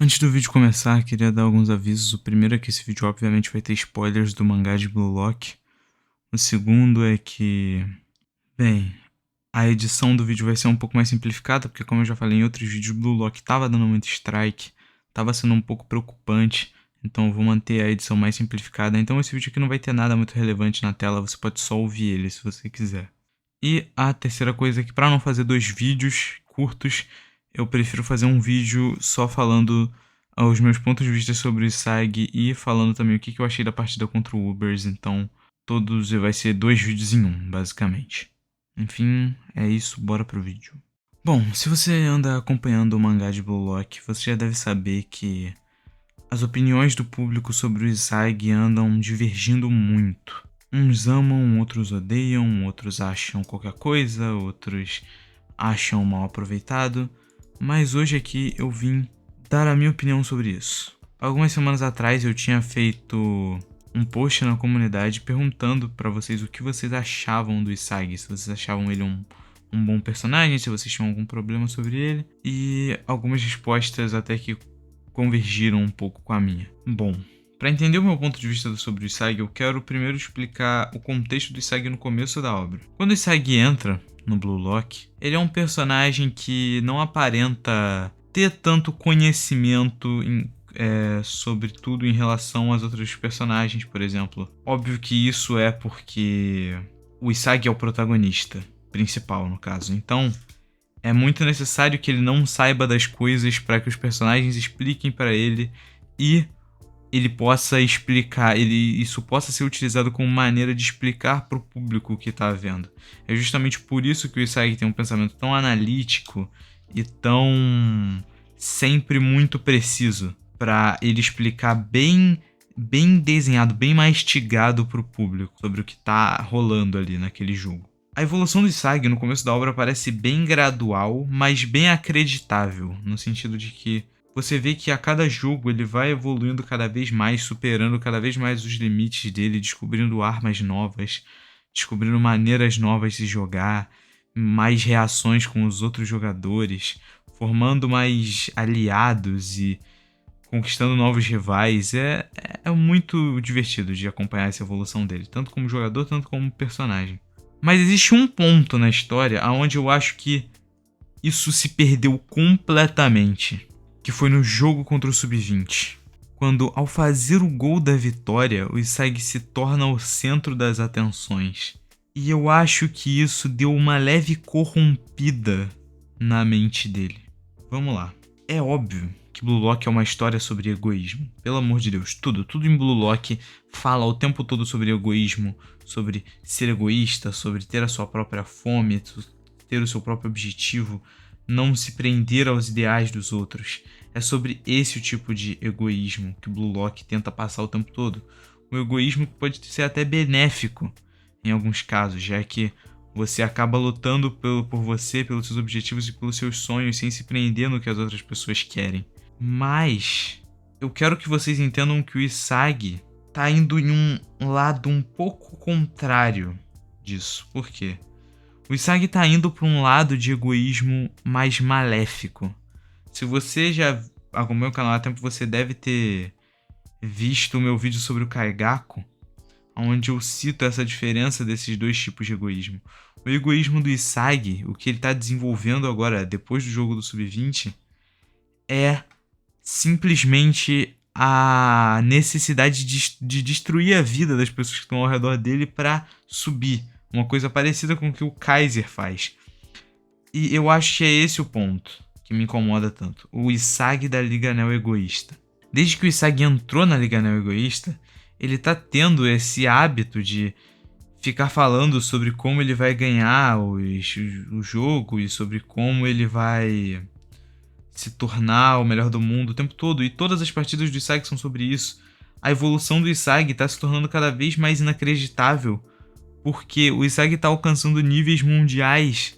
Antes do vídeo começar, queria dar alguns avisos. O primeiro é que esse vídeo obviamente vai ter spoilers do mangá de Blue Lock. O segundo é que, bem, a edição do vídeo vai ser um pouco mais simplificada, porque como eu já falei em outros vídeos, Blue Lock tava dando muito strike, tava sendo um pouco preocupante, então eu vou manter a edição mais simplificada. Então esse vídeo aqui não vai ter nada muito relevante na tela, você pode só ouvir ele se você quiser. E a terceira coisa é que para não fazer dois vídeos curtos, eu prefiro fazer um vídeo só falando os meus pontos de vista sobre o SAG e falando também o que eu achei da partida contra o Ubers. Então, todos vai ser dois vídeos em um, basicamente. Enfim, é isso, bora pro vídeo. Bom, se você anda acompanhando o mangá de Blue Lock, você já deve saber que as opiniões do público sobre o SAG andam divergindo muito. Uns amam, outros odeiam, outros acham qualquer coisa, outros acham mal aproveitado, mas hoje aqui eu vim dar a minha opinião sobre isso. Algumas semanas atrás eu tinha feito um post na comunidade perguntando pra vocês o que vocês achavam do Isagi, se vocês achavam ele um bom personagem, se vocês tinham algum problema sobre ele, e algumas respostas até que convergiram um pouco com a minha. Bom, para entender o meu ponto de vista sobre o Isagi, eu quero primeiro explicar o contexto do Isagi no começo da obra. Quando o Isagi entra no Blue Lock, ele é um personagem que não aparenta ter tanto conhecimento sobre tudo em relação às outras personagens, por exemplo. Óbvio que isso é porque o Isagi é o protagonista principal, no caso. Então, é muito necessário que ele não saiba das coisas para que os personagens expliquem para ele e ele possa explicar, isso possa ser utilizado como maneira de explicar para o público o que está vendo. É justamente por isso que o Isagi tem um pensamento tão analítico e tão sempre muito preciso, para ele explicar bem desenhado, bem mastigado para o público sobre o que está rolando ali naquele jogo. A evolução do Isagi no começo da obra parece bem gradual, mas bem acreditável, no sentido de que você vê que a cada jogo ele vai evoluindo cada vez mais, superando cada vez mais os limites dele, descobrindo armas novas, descobrindo maneiras novas de jogar, mais reações com os outros jogadores, formando mais aliados e conquistando novos rivais. É muito divertido de acompanhar essa evolução dele, tanto como jogador, tanto como personagem. Mas existe um ponto na história onde eu acho que isso se perdeu completamente, que foi no jogo contra o Sub-20. Quando, ao fazer o gol da vitória, o Isagi se torna o centro das atenções. E eu acho que isso deu uma leve corrompida na mente dele. Vamos lá. É óbvio que Blue Lock é uma história sobre egoísmo. Pelo amor de Deus, tudo em Blue Lock fala o tempo todo sobre egoísmo, sobre ser egoísta, sobre ter a sua própria fome, ter o seu próprio objetivo, não se prender aos ideais dos outros. É sobre esse tipo de egoísmo que Blue Lock tenta passar o tempo todo. Um egoísmo que pode ser até benéfico em alguns casos, já que você acaba lutando por você, pelos seus objetivos e pelos seus sonhos, sem se prender no que as outras pessoas querem. Mas eu quero que vocês entendam que o Isagi tá indo em um lado um pouco contrário disso. Por quê? O Isagi tá indo para um lado de egoísmo mais maléfico. Se você já acompanha o canal há tempo, você deve ter visto o meu vídeo sobre o Kaigaku, onde eu cito essa diferença desses dois tipos de egoísmo. O egoísmo do Isagi, o que ele está desenvolvendo agora, depois do jogo do Sub-20, é simplesmente a necessidade de destruir a vida das pessoas que estão ao redor dele para subir. Uma coisa parecida com o que o Kaiser faz. E eu acho que é esse o ponto que me incomoda tanto. O Isagi da Liga Neo egoísta. Desde que o Isagi entrou na Liga Neo egoísta, ele tá tendo esse hábito de ficar falando sobre como ele vai ganhar o jogo e sobre como ele vai se tornar o melhor do mundo o tempo todo. E todas as partidas do Isagi são sobre isso. A evolução do Isagi tá se tornando cada vez mais inacreditável, porque o Isagi tá alcançando níveis mundiais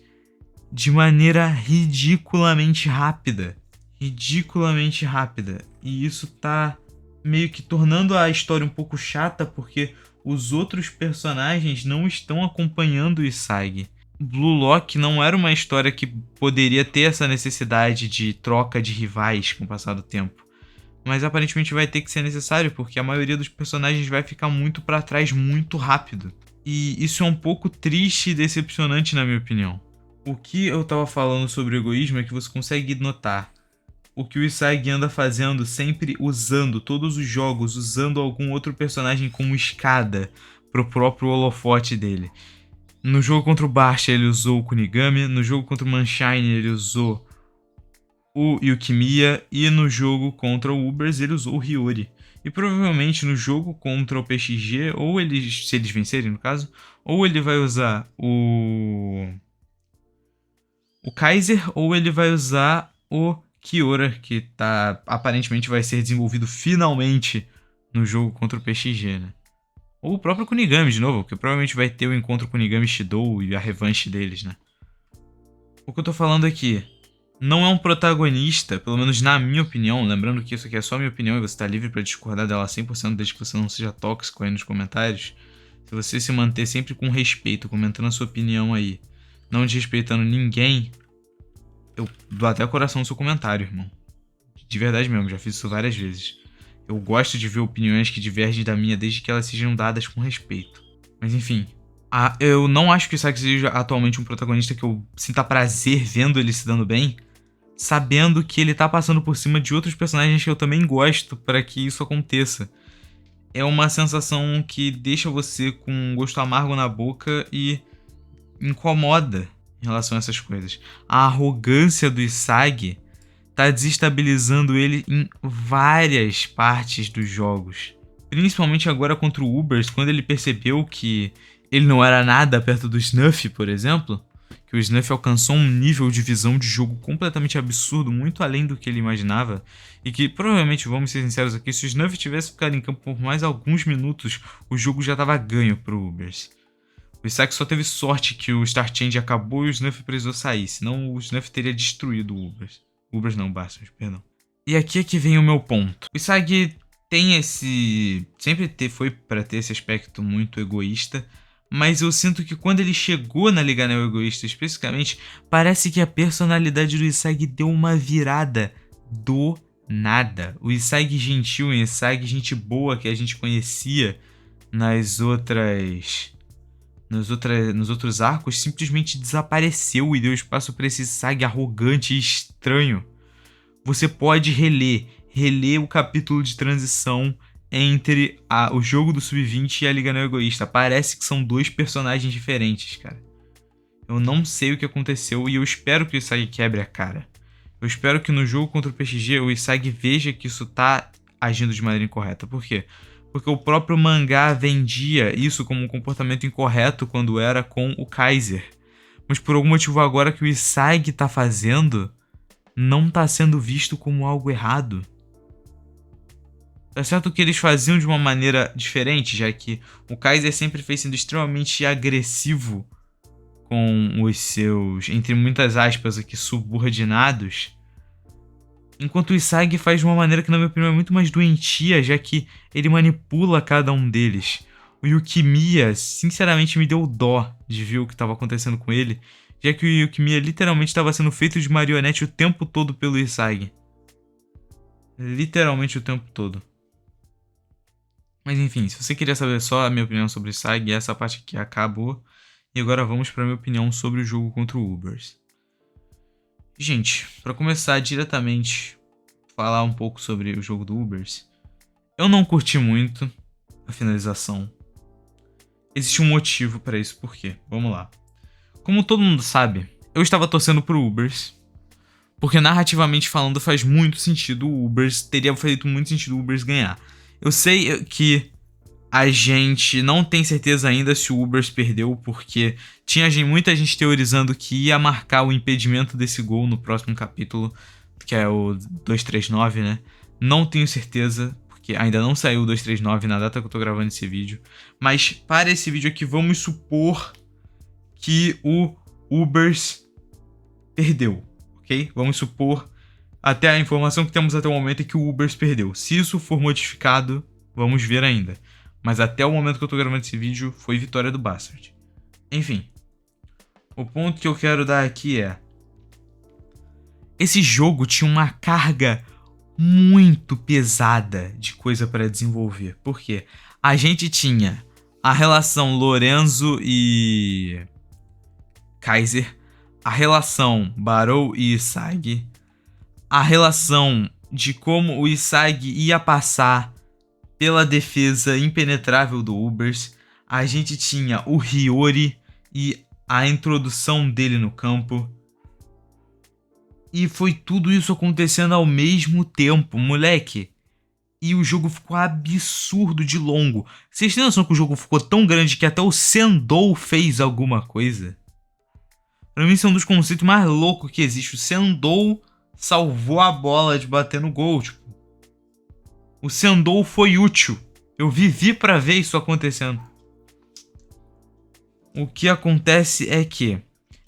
de maneira ridiculamente rápida. Ridiculamente rápida. E isso tá meio que tornando a história um pouco chata, porque os outros personagens não estão acompanhando o Isagi. Blue Lock não era uma história que poderia ter essa necessidade de troca de rivais com o passar do tempo. mas aparentemente vai ter que ser necessário, porque a maioria dos personagens vai ficar muito pra trás muito rápido. E isso é um pouco triste e decepcionante, na minha opinião. O que eu tava falando sobre o egoísmo é que você consegue notar o que o Isagi anda fazendo, sempre usando todos os jogos, usando algum outro personagem como escada pro próprio holofote dele. No jogo contra o Basha ele usou o Kunigami, no jogo contra o Manshine ele usou o Yukimiya e no jogo contra o Ubers ele usou o Hiyori. E provavelmente no jogo contra o PXG, ou eles, se eles vencerem no caso, ou ele vai usar o Kaiser, ou ele vai usar o Kiora, que aparentemente vai ser desenvolvido finalmente no jogo contra o PXG, né? Ou o próprio Kunigami de novo, que provavelmente vai ter o encontro Kunigami Shidou e a revanche deles, né? O que eu tô falando aqui não é um protagonista, pelo menos na minha opinião, lembrando que isso aqui é só minha opinião e você tá livre pra discordar dela 100% desde que você não seja tóxico aí nos comentários. Se você se manter sempre com respeito, comentando a sua opinião aí, não desrespeitando ninguém, eu dou até coração no seu comentário, irmão. De verdade mesmo, já fiz isso várias vezes. Eu gosto de ver opiniões que divergem da minha desde que elas sejam dadas com respeito. Mas enfim, eu não acho que o Isagi seja atualmente um protagonista que eu sinta prazer vendo ele se dando bem, sabendo que ele tá passando por cima de outros personagens que eu também gosto para que isso aconteça. É uma sensação que deixa você com um gosto amargo na boca e incomoda em relação a essas coisas. A arrogância do Isagi tá desestabilizando ele em várias partes dos jogos. Principalmente agora contra o Ubers, quando ele percebeu que ele não era nada perto do Snuff, por exemplo, que o Snuff alcançou um nível de visão de jogo completamente absurdo, muito além do que ele imaginava, e que provavelmente, vamos ser sinceros aqui, se o Snuff tivesse ficado em campo por mais alguns minutos, o jogo já estava ganho pro Ubers. O Isagi só teve sorte que o Star Change acabou e o Snuff precisou sair, senão o Snuff teria destruído o Ubers. Ubers não, Bastards, perdão. E aqui é que vem o meu ponto. O Isagi tem esse... foi pra ter esse aspecto muito egoísta, mas eu sinto que quando ele chegou na Liga Neo Egoísta especificamente, parece que a personalidade do Isagi deu uma virada do nada. O Isagi gentil, o Isagi gente boa que a gente conhecia nos outros arcos, simplesmente desapareceu e deu espaço para esse Isagi arrogante e estranho. Você pode reler o capítulo de transição entre o jogo do Sub-20 e a Liga Neo Egoísta. Parece que são dois personagens diferentes, cara. Eu não sei o que aconteceu e eu espero que o Isagi quebre a cara. Eu espero que no jogo contra o PXG o Isagi veja que isso tá agindo de maneira incorreta. Por quê? Porque o próprio mangá vendia isso como um comportamento incorreto quando era com o Kaiser. Mas por algum motivo agora que o Isagi tá fazendo, não tá sendo visto como algo errado. Tá certo que eles faziam de uma maneira diferente, já que o Kaiser sempre fez sendo extremamente agressivo com os seus, entre muitas aspas aqui, subordinados. Enquanto o Isagi faz de uma maneira que, na minha opinião, é muito mais doentia, já que ele manipula cada um deles. O Yukimiya, sinceramente, me deu dó de ver o que estava acontecendo com ele, já que o Yukimiya literalmente estava sendo feito de marionete o tempo todo pelo Isagi. Literalmente o tempo todo. Mas enfim, se você queria saber só a minha opinião sobre o Isagi, essa parte aqui acabou. E agora vamos para a minha opinião sobre o jogo contra o Ubers. Gente, para começar diretamente falar um pouco sobre o jogo do Ubers, eu não curti muito a finalização. Existe um motivo para isso, por quê? Vamos lá. Como todo mundo sabe, eu estava torcendo pro Ubers, porque narrativamente falando faz muito sentido o Ubers, teria feito muito sentido o Ubers ganhar. Eu sei que a gente não tem certeza ainda se o Ubers perdeu, porque tinha muita gente teorizando que ia marcar o impedimento desse gol no próximo capítulo, que é o 239, né? Não tenho certeza, porque ainda não saiu o 239 na data que eu tô gravando esse vídeo. Mas para esse vídeo aqui, vamos supor que o Ubers perdeu, ok? Vamos supor, até a informação que temos até o momento é que o Ubers perdeu. Se isso for modificado, vamos ver ainda. Mas até o momento que eu tô gravando esse vídeo, foi vitória do Bastard. Enfim, o ponto que eu quero dar aqui é... esse jogo tinha uma carga muito pesada de coisa para desenvolver. Por quê? A gente tinha a relação Lorenzo e Kaiser, a relação Barou e Isagi, a relação de como o Isagi ia passar pela defesa impenetrável do Ubers, a gente tinha o Hiyori e a introdução dele no campo. E foi tudo isso acontecendo ao mesmo tempo, moleque. E o jogo ficou absurdo de longo. Vocês têm noção que o jogo ficou tão grande que até o Sendou fez alguma coisa? Pra mim, isso é um dos conceitos mais loucos que existe. O Sendou salvou a bola de bater no gol. Tipo, o Sendou foi útil. Eu vivi pra ver isso acontecendo. O que acontece é que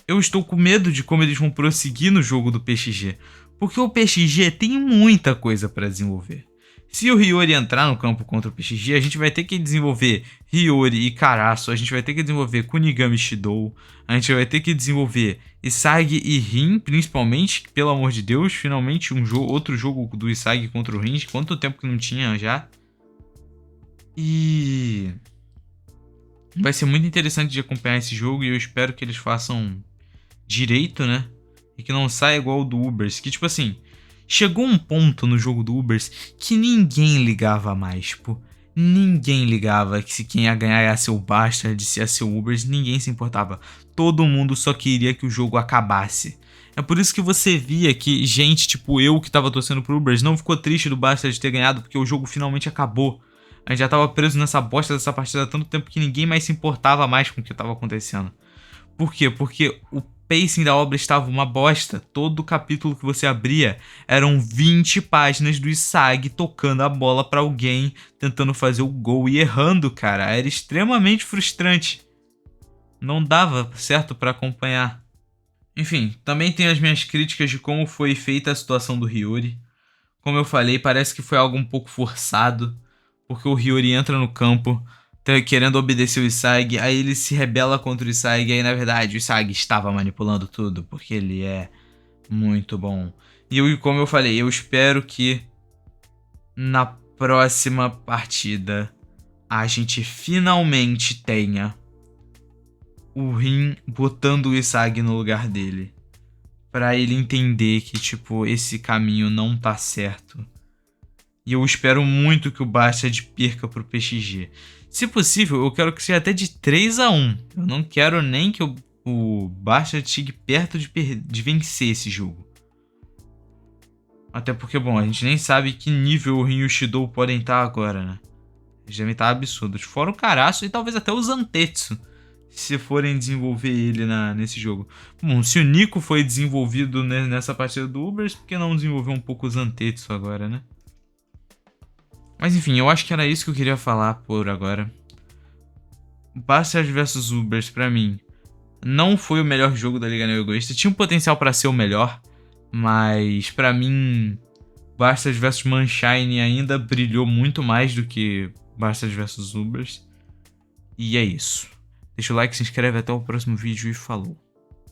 eu estou com medo de como eles vão prosseguir no jogo do PXG. Porque o PXG tem muita coisa pra desenvolver. Se o Hiyori entrar no campo contra o PXG, a gente vai ter que desenvolver Hiyori e Karasu, a gente vai ter que desenvolver Kunigami Shidou, a gente vai ter que desenvolver Isagi e Rin, principalmente, pelo amor de Deus, finalmente outro jogo do Isagi contra o Rin, quanto tempo que não tinha já. E vai ser muito interessante de acompanhar esse jogo e eu espero que eles façam direito, né? E que não saia igual o do Ubers, que tipo assim, chegou um ponto no jogo do Ubers que ninguém ligava mais, tipo, ninguém ligava que se quem ia ganhar ia ser o Bastard, se ia ser o Ubers, ninguém se importava. Todo mundo só queria que o jogo acabasse. É por isso que você via que gente, tipo eu que tava torcendo pro Ubers, não ficou triste do Bastard ter ganhado porque o jogo finalmente acabou. A gente já tava preso nessa bosta dessa partida há tanto tempo que ninguém mais se importava mais com o que tava acontecendo. Por quê? Porque o pacing da obra estava uma bosta. Todo capítulo que você abria eram 20 páginas do Isagi tocando a bola pra alguém, tentando fazer o gol e errando, cara. Era extremamente frustrante. Não dava certo pra acompanhar. Enfim, também tenho as minhas críticas de como foi feita a situação do Hiyori. Como eu falei, parece que foi algo um pouco forçado, porque o Hiyori entra no campo querendo obedecer o Isagi, aí ele se rebela contra o Isagi, aí na verdade o Isagi estava manipulando tudo, porque ele é muito bom. E como eu falei, eu espero que na próxima partida a gente finalmente tenha o Rin botando o Isagi no lugar dele. Pra ele entender que, tipo, esse caminho não tá certo. E eu espero muito que o Bastard perca pro PXG. Se possível, eu quero que seja até de 3-1. Eu não quero nem que o Bastard chegue perto de vencer esse jogo. Até porque, bom, a gente nem sabe que nível o Rin e o Shidou podem estar agora, né? Eles devem estar absurdos. Fora o Karasu e talvez até o Zantetsu, se forem desenvolver ele nesse jogo. Bom, se o Nico foi desenvolvido nessa partida do Ubers, por que não desenvolver um pouco o Zantetsu agora, né? Mas enfim, eu acho que era isso que eu queria falar por agora. Bastard vs Ubers, pra mim, não foi o melhor jogo da Liga Neo Egoísta. Tinha um potencial pra ser o melhor, mas pra mim, Bastard vs Manshine ainda brilhou muito mais do que Bastard vs Ubers. E é isso. Deixa o like, se inscreve, até o próximo vídeo e falou.